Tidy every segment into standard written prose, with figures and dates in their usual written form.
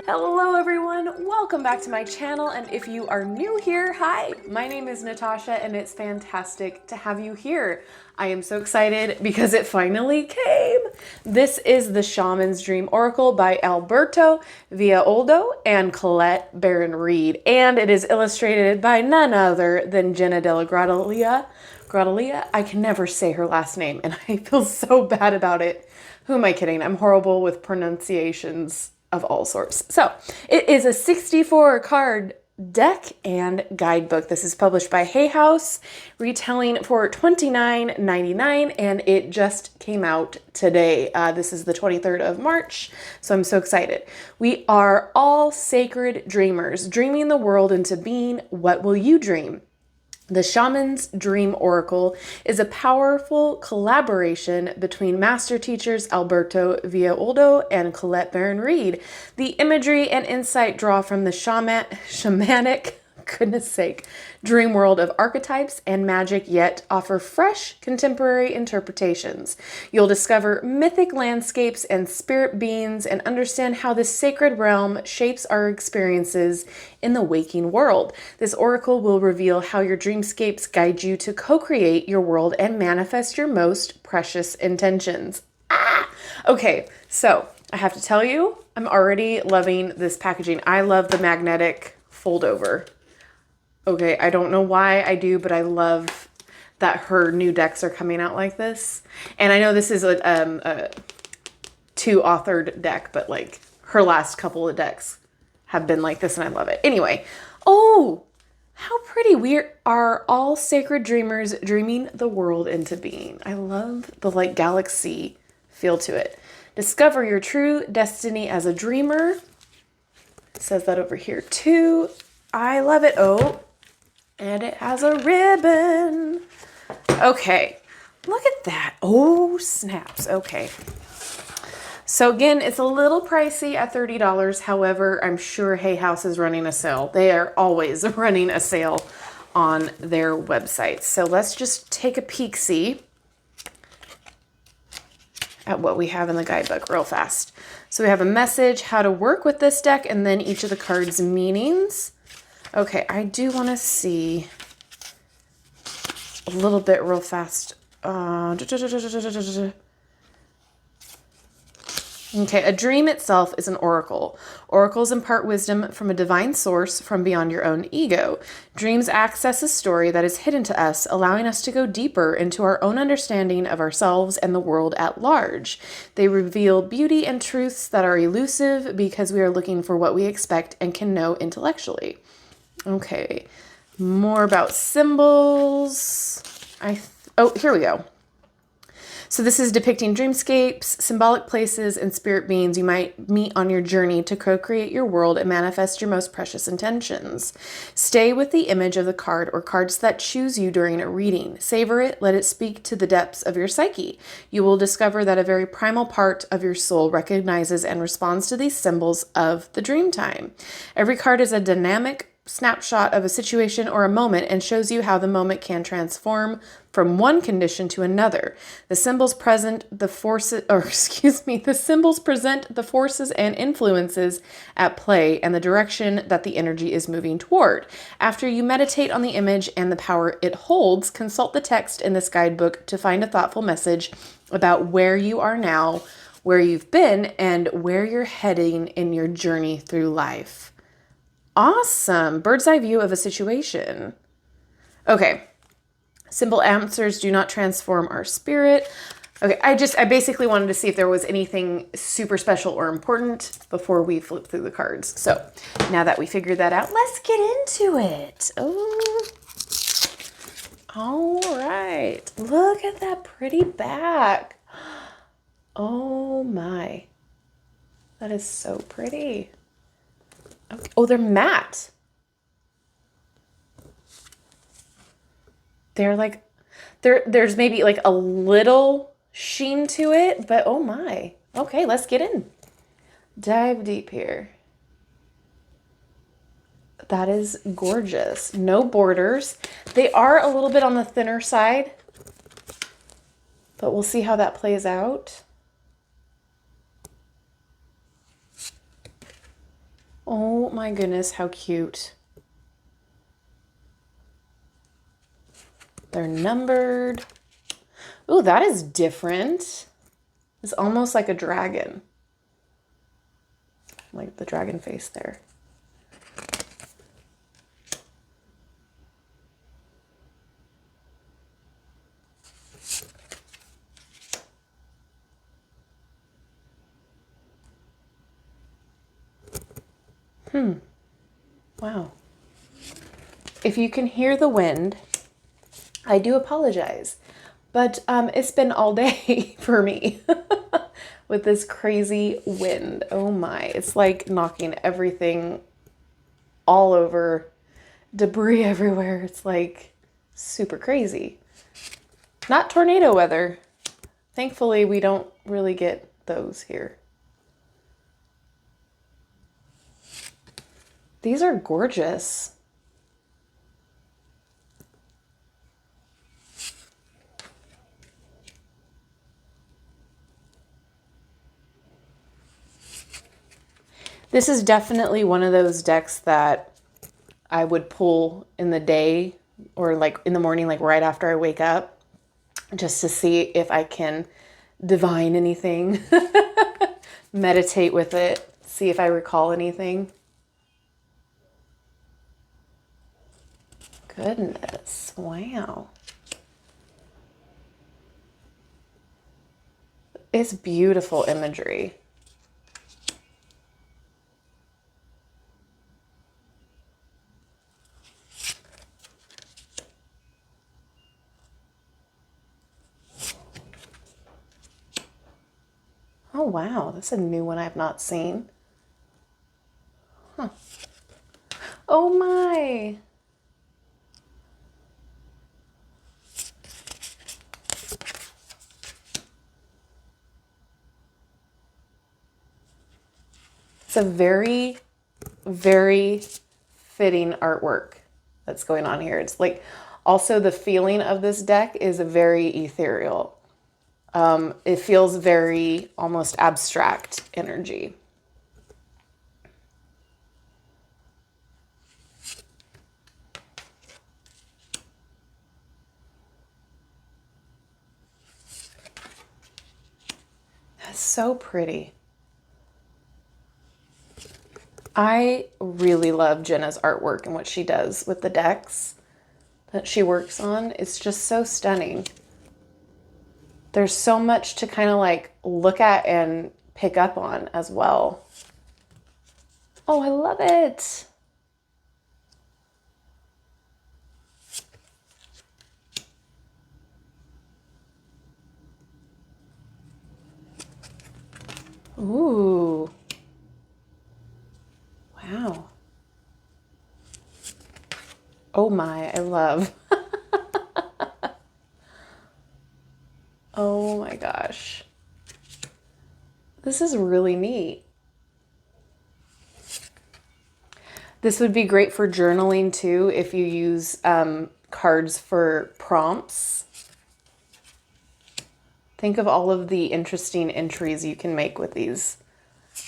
Hello everyone, welcome back to my channel, and if you are new here, hi, my name is Natasha and it's fantastic to have you here. I am so excited because it finally came. This is the Shaman's Dream Oracle by Alberto, Villoldo, and Colette Baron-Reid, and it is illustrated by none other than Jena DellaGrottaglia. I can never say her last name and I feel so bad about it. Who am I kidding? I'm horrible with pronunciations of all sorts. So it is a 64 card deck and guidebook. This is published by Hay House, retailing for $29.99, and it just came out today. This is the 23rd of March, so I'm so excited. We are all sacred dreamers, dreaming the world into being. What will you dream? The Shaman's Dream Oracle is a powerful collaboration between master teachers Alberto Villoldo and Colette Baron-Reid. The imagery and insight draw from the shamanic, goodness sake, dream world of archetypes and magic, yet offer fresh contemporary interpretations. You'll discover mythic landscapes and spirit beings and understand how this sacred realm shapes our experiences in the waking world. This oracle will reveal how your dreamscapes guide you to co-create your world and manifest your most precious intentions. Okay, so I have to tell you, I'm already loving this packaging. I love the magnetic fold over. Okay, I don't know why I do, but I love that her new decks are coming out like this. And I know this is a two-authored deck, but like her last couple of decks have been like this and I love it. Anyway, oh, how pretty. We are all sacred dreamers dreaming the world into being. I love the like galaxy feel to it. Discover your true destiny as a dreamer. It says that over here too. I love it. Oh. And it has a ribbon. Okay, look at that. Oh, snaps. Okay. So again, it's a little pricey at $30. However, I'm sure Hay House is running a sale. They are always running a sale on their website. So let's just take a peek-see at what we have in the guidebook real fast. So we have a message, how to work with this deck, and then each of the cards' meanings. Okay, I do want to see a little bit real fast. Okay, a dream itself is an oracle. Oracles impart wisdom from a divine source from beyond your own ego. Dreams access a story that is hidden to us, allowing us to go deeper into our own understanding of ourselves and the world at large. They reveal beauty and truths that are elusive because we are looking for what we expect and can know intellectually. Okay, more about symbols. Oh, here we go. So this is depicting dreamscapes, symbolic places, and spirit beings you might meet on your journey to co-create your world and manifest your most precious intentions. Stay with the image of the card or cards that choose you during a reading. Savor it, let it speak to the depths of your psyche. You will discover that a very primal part of your soul recognizes and responds to these symbols of the dream time. Every card is a dynamic snapshot of a situation or a moment and shows you how the moment can transform from one condition to another. The symbols present the forces and influences at play and the direction that the energy is moving toward. After you meditate on the image and the power it holds, consult the text in this guidebook to find a thoughtful message about where you are now, where you've been, and where you're heading in your journey through life. Awesome. Bird's eye view of a situation. Okay. Simple answers do not transform our spirit. Okay. I basically wanted to see if there was anything super special or important before we flip through the cards. So now that we figured that out, let's get into it. Oh, all right. Look at that pretty back. Oh my. That is so pretty. Okay. Oh, they're matte. They're like, there's maybe like a little sheen to it, but oh my. Okay, let's get in. Dive deep here. That is gorgeous. No borders. They are a little bit on the thinner side, but we'll see how that plays out. Oh my goodness, how cute. They're numbered. Oh, that is different. It's almost like a dragon. Like the dragon face there. Wow. If you can hear the wind, I do apologize. But it's been all day for me with this crazy wind. Oh my, it's like knocking everything all over, debris everywhere. It's like super crazy. Not tornado weather. Thankfully, we don't really get those here. These are gorgeous. This is definitely one of those decks that I would pull in the day or like in the morning, like right after I wake up, just to see if I can divine anything, meditate with it, see if I recall anything. Goodness, wow. It's beautiful imagery. Oh, wow. That's a new one I've not seen. Huh. Oh, my. It's a very, very fitting artwork that's going on here. It's like also the feeling of this deck is very ethereal. It feels very almost abstract energy. That's so pretty. I really love Jena's artwork and what she does with the decks that she works on. It's just so stunning. There's so much to kind of like look at and pick up on as well. Oh, I love it. Ooh. Wow. Oh my, I love. Oh my gosh. This is really neat. This would be great for journaling too if you use cards for prompts. Think of all of the interesting entries you can make with these.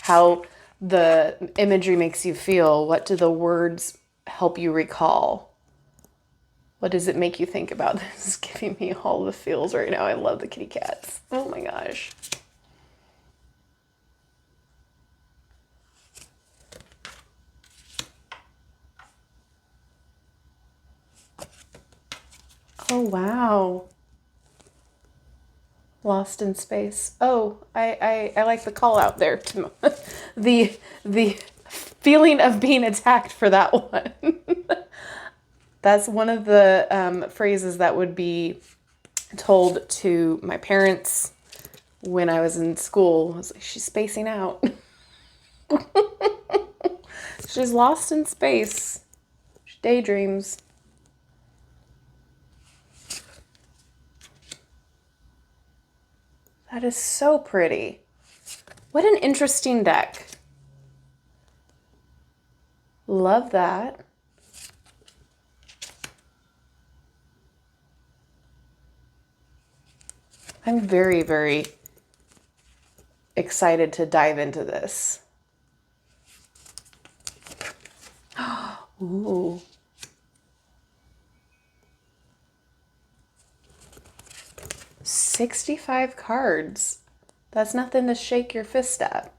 How the imagery makes you feel. What do the words help you recall? What does it make you think about? This is giving me all the feels right now. I love the kitty cats. Oh my gosh. Oh, wow. Lost in space. Oh, I like the call out there. To the feeling of being attacked for that one. That's one of the phrases that would be told to my parents when I was in school. I was like, she's spacing out. She's lost in space. She daydreams. That is so pretty. What an interesting deck. Love that. I'm very, very excited to dive into this. Ooh. $65 cards. That's nothing to shake your fist at.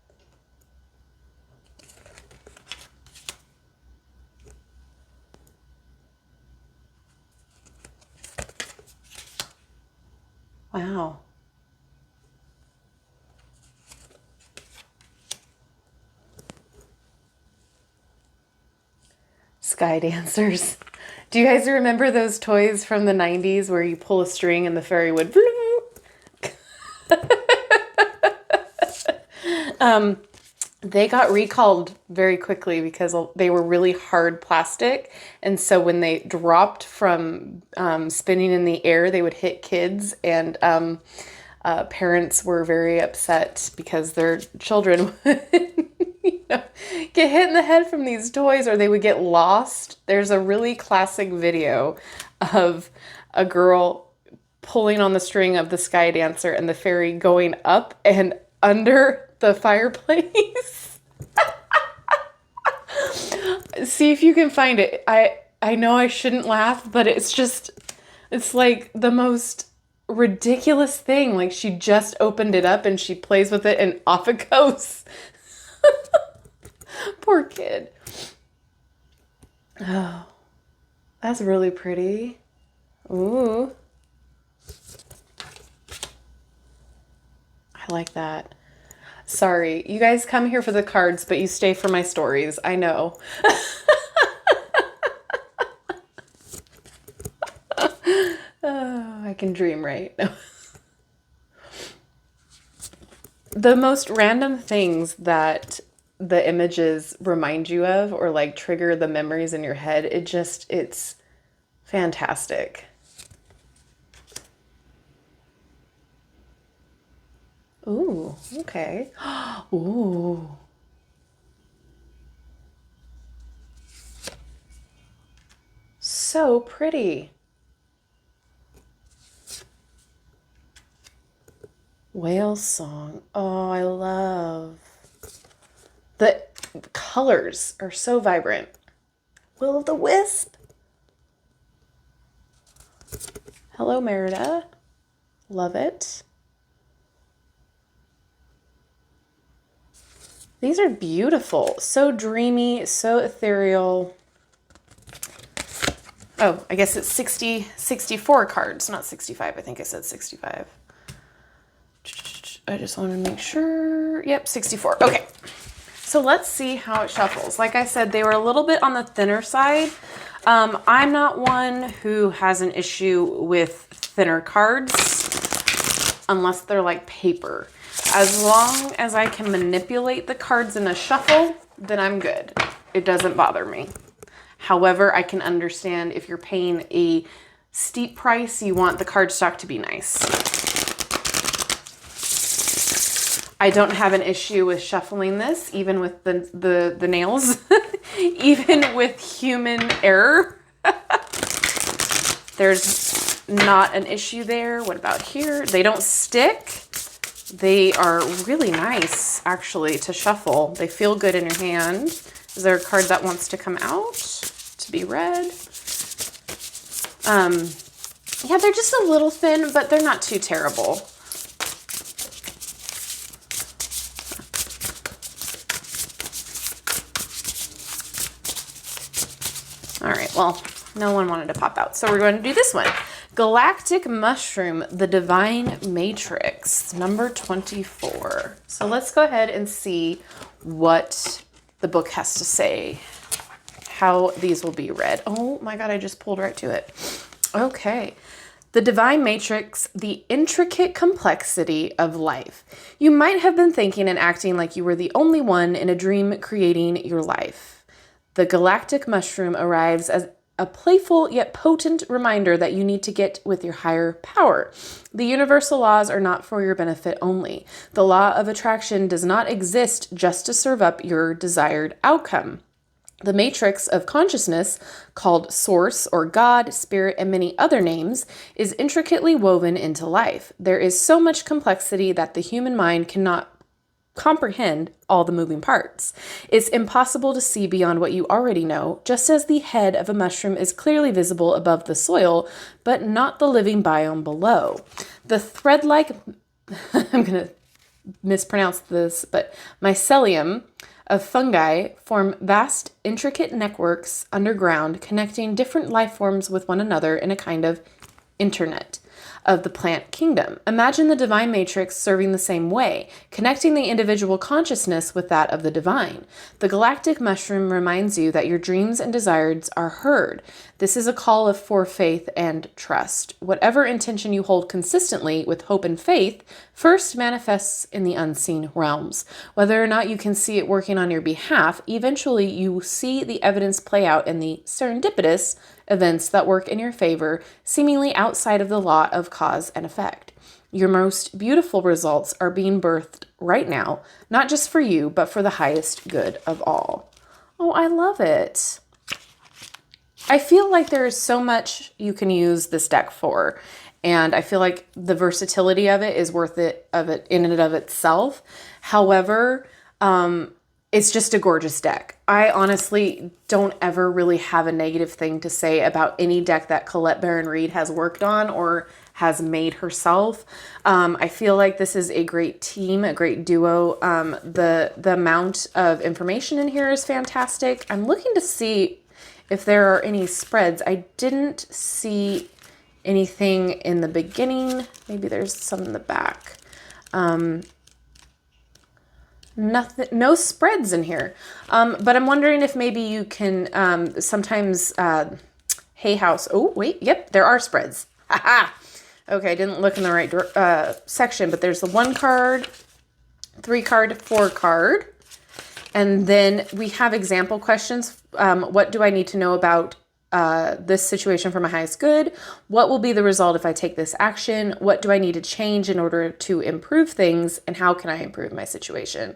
Wow. Sky dancers. Do you guys remember those toys from the 90s where you pull a string and the fairy would... They got recalled very quickly because they were really hard plastic. And so when they dropped from spinning in the air, they would hit kids. And parents were very upset because their children would get hit in the head from these toys, or they would get lost. There's a really classic video of a girl pulling on the string of the sky dancer and the fairy going up and under the fireplace. See if you can find it. I know I shouldn't laugh, but it's like the most ridiculous thing. Like, she just opened it up and she plays with it and off it goes. Poor kid. Oh, that's really pretty. Ooh. I like that. Sorry, you guys come here for the cards, but you stay for my stories. I know. Oh, I can dream, right? The most random things that the images remind you of or like trigger the memories in your head, it's fantastic. Ooh, okay. Ooh. So pretty. Whale song. Oh, I love. The colors are so vibrant. Will-o'-the-wisp. Hello, Merida. Love it. These are beautiful. So dreamy, so ethereal. Oh, I guess it's 64 cards, not 65. I think I said 65. I just want to make sure. Yep, 64. Okay. So let's see how it shuffles. Like I said, they were a little bit on the thinner side. I'm not one who has an issue with thinner cards unless they're like paper. As long as I can manipulate the cards in a shuffle, then I'm good. It doesn't bother me. However, I can understand if you're paying a steep price, you want the cardstock to be nice. I don't have an issue with shuffling this, even with the nails, even with human error. There's not an issue there. What about here? They don't stick. They are really nice, actually, to shuffle. They feel good in your hand. Is there a card that wants to come out to be read? Yeah, they're just a little thin, but they're not too terrible. All right, well, no one wanted to pop out, so we're going to do this one. Galactic Mushroom, the Divine Matrix, number 24. So let's go ahead and see what the book has to say, how these will be read. Oh my God, I just pulled right to it. Okay. The Divine Matrix, the intricate complexity of life. You might have been thinking and acting like you were the only one in a dream creating your life. The Galactic Mushroom arrives as a playful yet potent reminder that you need to get with your higher power. The universal laws are not for your benefit only. The law of attraction does not exist just to serve up your desired outcome. The matrix of consciousness, called Source or God, Spirit, and many other names, is intricately woven into life. There is so much complexity that the human mind cannot comprehend all the moving parts. It's impossible to see beyond what you already know, just as the head of a mushroom is clearly visible above the soil, but not the living biome below. The thread-like, I'm going to mispronounce this, but mycelium of fungi form vast, intricate networks underground, connecting different life forms with one another in a kind of internet of the plant kingdom. Imagine the divine matrix serving the same way, connecting the individual consciousness with that of the divine. The galactic mushroom reminds you that your dreams and desires are heard. This is a call for faith and trust. Whatever intention you hold consistently with hope and faith first manifests in the unseen realms. Whether or not you can see it working on your behalf, eventually you see the evidence play out in the serendipitous events that work in your favor, seemingly outside of the law of cause and effect. Your most beautiful results are being birthed right now, not just for you, but for the highest good of all. Oh, I love it. I feel like there is so much you can use this deck for, and I feel like the versatility of it is worth it in and of itself. However, it's just a gorgeous deck. I honestly don't ever really have a negative thing to say about any deck that Colette Baron-Reid has worked on or has made herself. I feel like this is a great team, a great duo. The amount of information in here is fantastic. I'm looking to see if there are any spreads. I didn't see anything in the beginning. Maybe there's some in the back. Nothing, no spreads in here. But I'm wondering if maybe you can sometimes Hay House. Oh, wait. Yep, there are spreads. Haha. Okay, I didn't look in the right section, but there's the 1 card, 3 card, 4 card. And then we have example questions. What do I need to know about this situation for my highest good? What will be the result if I take this action? What do I need to change in order to improve things? And how can I improve my situation?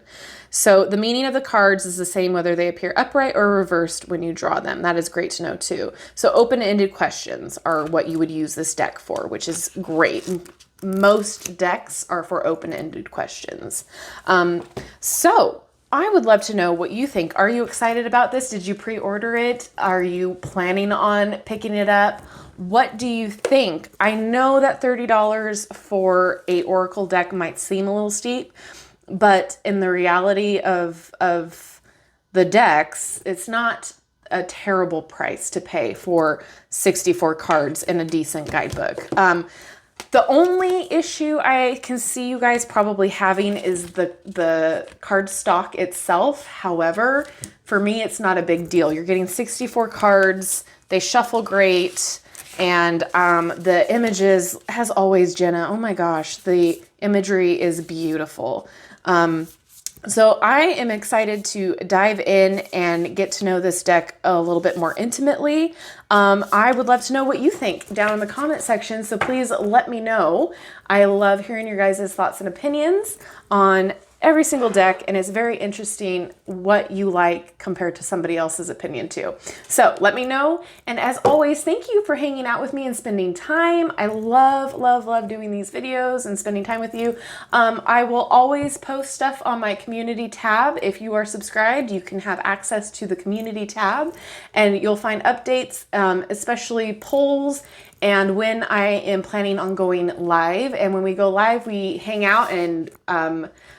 So the meaning of the cards is the same whether they appear upright or reversed when you draw them. That is great to know too. So open-ended questions are what you would use this deck for, which is great. Most decks are for open-ended questions. So I would love to know what you think. Are you excited about this? Did you pre-order it? Are you planning on picking it up? What do you think? I know that $30 for a Oracle deck might seem a little steep, but in the reality of the decks, it's not a terrible price to pay for 64 cards in a decent guidebook. The only issue I can see you guys probably having is the card stock itself. However, for me, it's not a big deal. You're getting 64 cards. They shuffle great. And the images, as always, Jenna, oh my gosh, the imagery is beautiful. So I am excited to dive in and get to know this deck a little bit more intimately. I would love to know what you think down in the comment section, so please let me know. I love hearing your guys' thoughts and opinions on every single deck, and it's very interesting what you like compared to somebody else's opinion too. So let me know. And as always, thank you for hanging out with me and spending time. I love, love, love doing these videos and spending time with you. I will always post stuff on my community tab. If you are subscribed, you can have access to the community tab, and you'll find updates, especially polls, and when I am planning on going live. And when we go live, we hang out and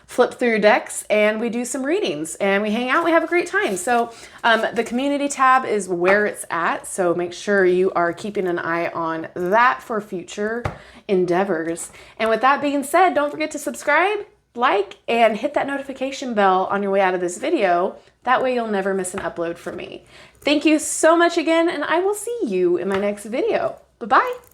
flip through decks, and we do some readings, and we hang out, we have a great time. So the community tab is where it's at, so make sure you are keeping an eye on that for future endeavors. And with that being said, don't forget to subscribe, like, and hit that notification bell on your way out of this video. That way you'll never miss an upload from me. Thank you so much again, and I will see you in my next video. Bye-bye.